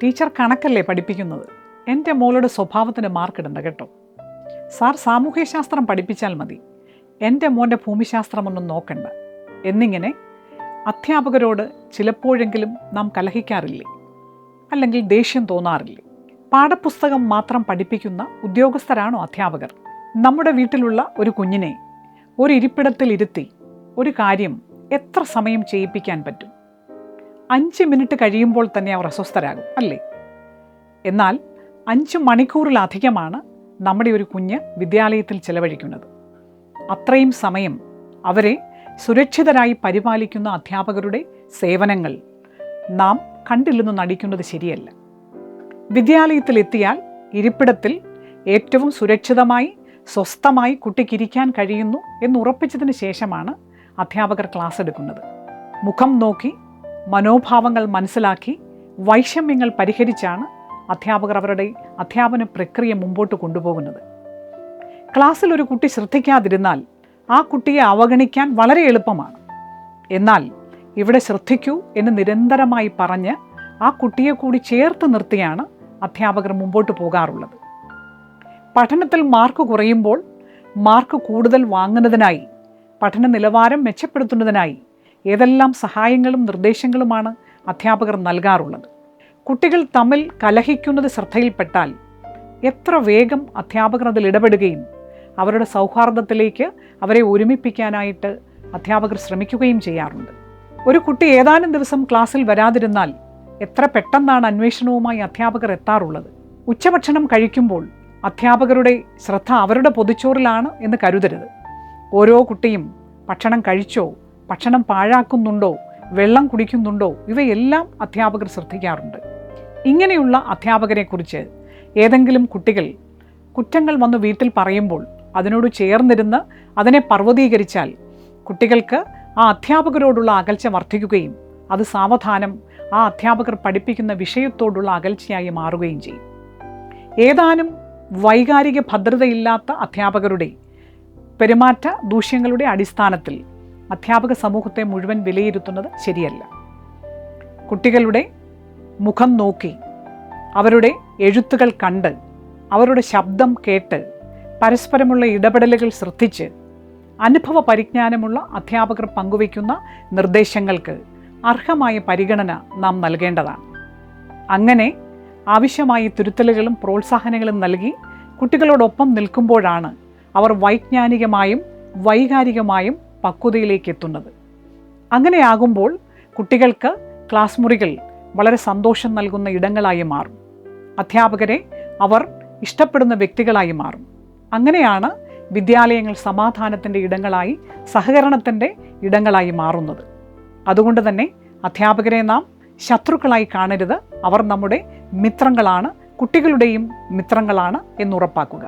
Teacher കണക്കല്ലേ പഠിപ്പിക്കുന്നത്, എൻ്റെ മോളുടെ സ്വഭാവത്തിന് മാർക്കിടണ്ട കേട്ടോ. സാർ സാമൂഹ്യശാസ്ത്രം പഠിപ്പിച്ചാൽ മതി, എൻ്റെ മോൻ്റെ ഭൂമിശാസ്ത്രമൊന്നും നോക്കണ്ട എന്നിങ്ങനെ അധ്യാപകരോട് ചിലപ്പോഴെങ്കിലും നാം കലഹിക്കാറില്ലേ? അല്ലെങ്കിൽ ദേഷ്യം തോന്നാറില്ലേ? പാഠപുസ്തകം മാത്രം പഠിപ്പിക്കുന്ന ഉദ്യോഗസ്ഥരാണോ അധ്യാപകർ? നമ്മുടെ വീട്ടിലുള്ള ഒരു കുഞ്ഞിനെ ഒരു ഇരിപ്പിടത്തിൽ ഇരുത്തി ഒരു കാര്യം എത്ര സമയം ചെയ്യിപ്പിക്കാൻ പറ്റും? 5 മിനിറ്റ് കഴിയുമ്പോൾ തന്നെ അവർ അസ്വസ്ഥരാകും അല്ലേ? എന്നാൽ 5 മണിക്കൂറിലധികമാണ് നമ്മുടെ ഒരു കുഞ്ഞ് വിദ്യാലയത്തിൽ ചെലവഴിക്കുന്നത്. അത്രയും സമയം അവരെ സുരക്ഷിതരായി പരിപാലിക്കുന്ന അധ്യാപകരുടെ സേവനങ്ങൾ നാം കണ്ടില്ലെന്ന് നടിക്കുന്നത് ശരിയല്ല. വിദ്യാലയത്തിലെത്തിയാൽ ഇരിപ്പിടത്തിൽ ഏറ്റവും സുരക്ഷിതമായി സ്വസ്ഥമായി കുട്ടിക്കിരിക്കാൻ കഴിയുന്നു എന്നുറപ്പിച്ചതിന് ശേഷമാണ് അധ്യാപകർ ക്ലാസ് എടുക്കുന്നത്. മുഖം നോക്കി മനോഭാവങ്ങൾ മനസ്സിലാക്കി വൈഷമ്യങ്ങൾ പരിഹരിച്ചാണ് അധ്യാപകർ അവരുടെ അധ്യാപന പ്രക്രിയ മുമ്പോട്ട് കൊണ്ടുപോകുന്നത്. ക്ലാസ്സിൽ ഒരു കുട്ടി ശ്രദ്ധിക്കാതിരുന്നാൽ ആ കുട്ടിയെ അവഗണിക്കാൻ വളരെ എളുപ്പമാണ്. എന്നാൽ ഇവിടെ ശ്രദ്ധിക്കൂ എന്ന് നിരന്തരമായി പറഞ്ഞ് ആ കുട്ടിയെ കൂടി ചേർത്ത് നിർത്തിയാണ് അധ്യാപകർ മുമ്പോട്ട് പോകാറുള്ളത്. പഠനത്തിൽ മാർക്ക് കുറയുമ്പോൾ മാർക്ക് കൂടുതൽ വാങ്ങുന്നതിനായി, പഠന നിലവാരം മെച്ചപ്പെടുത്തുന്നതിനായി ഏതെല്ലാം സഹായങ്ങളും നിർദ്ദേശങ്ങളുമാണ് അധ്യാപകർ നൽകാറുള്ളത്? കുട്ടികൾ തമ്മിൽ കലഹിക്കുന്നത് ശ്രദ്ധയിൽപ്പെട്ടാൽ എത്ര വേഗം അധ്യാപകർ അതിൽ ഇടപെടുകയും അവരുടെ സൗഹാർദ്ദത്തിലേക്ക് അവരെ ഒരുമിപ്പിക്കാനായിട്ട് അധ്യാപകർ ശ്രമിക്കുകയും ചെയ്യാറുണ്ട്. ഒരു കുട്ടി ഏതാനും ദിവസം ക്ലാസ്സിൽ വരാതിരുന്നാൽ എത്ര പെട്ടെന്നാണ് അന്വേഷണവുമായി അധ്യാപകർ എത്താറുള്ളത്. ഉച്ചഭക്ഷണം കഴിക്കുമ്പോൾ അധ്യാപകരുടെ ശ്രദ്ധ അവരുടെ പൊതിച്ചോറിലാണ് എന്ന് കരുതരുത്. ഓരോ കുട്ടിയും ഭക്ഷണം കഴിച്ചോ, ഭക്ഷണം പാഴാക്കുന്നുണ്ടോ, വെള്ളം കുടിക്കുന്നുണ്ടോ, ഇവയെല്ലാം അധ്യാപകർ ശ്രദ്ധിക്കാറുണ്ട്. ഇങ്ങനെയുള്ള അധ്യാപകരെക്കുറിച്ച് ഏതെങ്കിലും കുട്ടികൾ കുറ്റങ്ങൾ വന്ന് വീട്ടിൽ പറയുമ്പോൾ അതിനോട് ചേർന്നിരുന്ന് അതിനെ പർവ്വതീകരിച്ചാൽ കുട്ടികൾക്ക് ആ അധ്യാപകരോടുള്ള അകൽച്ച വർദ്ധിക്കുകയും അത് സാവധാനം ആ അധ്യാപകർ പഠിപ്പിക്കുന്ന വിഷയത്തോടുള്ള അകൽച്ചയായി മാറുകയും ചെയ്യും. ഏതാനും വൈകാരിക ഭദ്രതയില്ലാത്ത അധ്യാപകരുടെ പെരുമാറ്റ ദൂഷ്യങ്ങളുടെ അടിസ്ഥാനത്തിൽ അധ്യാപക സമൂഹത്തെ മുഴുവൻ വിലയിരുത്തുന്നത് ശരിയല്ല. കുട്ടികളുടെ മുഖം നോക്കി, അവരുടെ എഴുത്തുകൾ കണ്ട്, അവരുടെ ശബ്ദം കേട്ട്, പരസ്പരമുള്ള ഇടപെടലുകൾ ശ്രദ്ധിച്ച് അനുഭവ പരിജ്ഞാനമുള്ള അധ്യാപകർ പങ്കുവയ്ക്കുന്ന നിർദ്ദേശങ്ങൾക്ക് അർഹമായ പരിഗണന നാം നൽകേണ്ടതാണ്. അങ്ങനെ ആവശ്യമായ തിരുത്തലുകളും പ്രോത്സാഹനങ്ങളും നൽകി കുട്ടികളോടൊപ്പം നിൽക്കുമ്പോഴാണ് അവർ വൈജ്ഞാനികമായും വൈകാരികമായും പക്വതയിലേക്ക് എത്തുന്നത്. അങ്ങനെയാകുമ്പോൾ കുട്ടികൾക്ക് ക്ലാസ് മുറികൾ വളരെ സന്തോഷം നൽകുന്ന ഇടങ്ങളായി മാറും. അധ്യാപകരെ അവർ ഇഷ്ടപ്പെടുന്ന വ്യക്തികളായി മാറും. അങ്ങനെയാണ് വിദ്യാലയങ്ങൾ സമാധാനത്തിൻ്റെ ഇടങ്ങളായി, സഹകരണത്തിൻ്റെ ഇടങ്ങളായി മാറുന്നത്. അതുകൊണ്ട് തന്നെ അധ്യാപകരെ നാം ശത്രുക്കളായി കാണരുത്. അവർ നമ്മുടെ മിത്രങ്ങളാണ്, കുട്ടികളുടെയും മിത്രങ്ങളാണ് എന്നുറപ്പാക്കുക.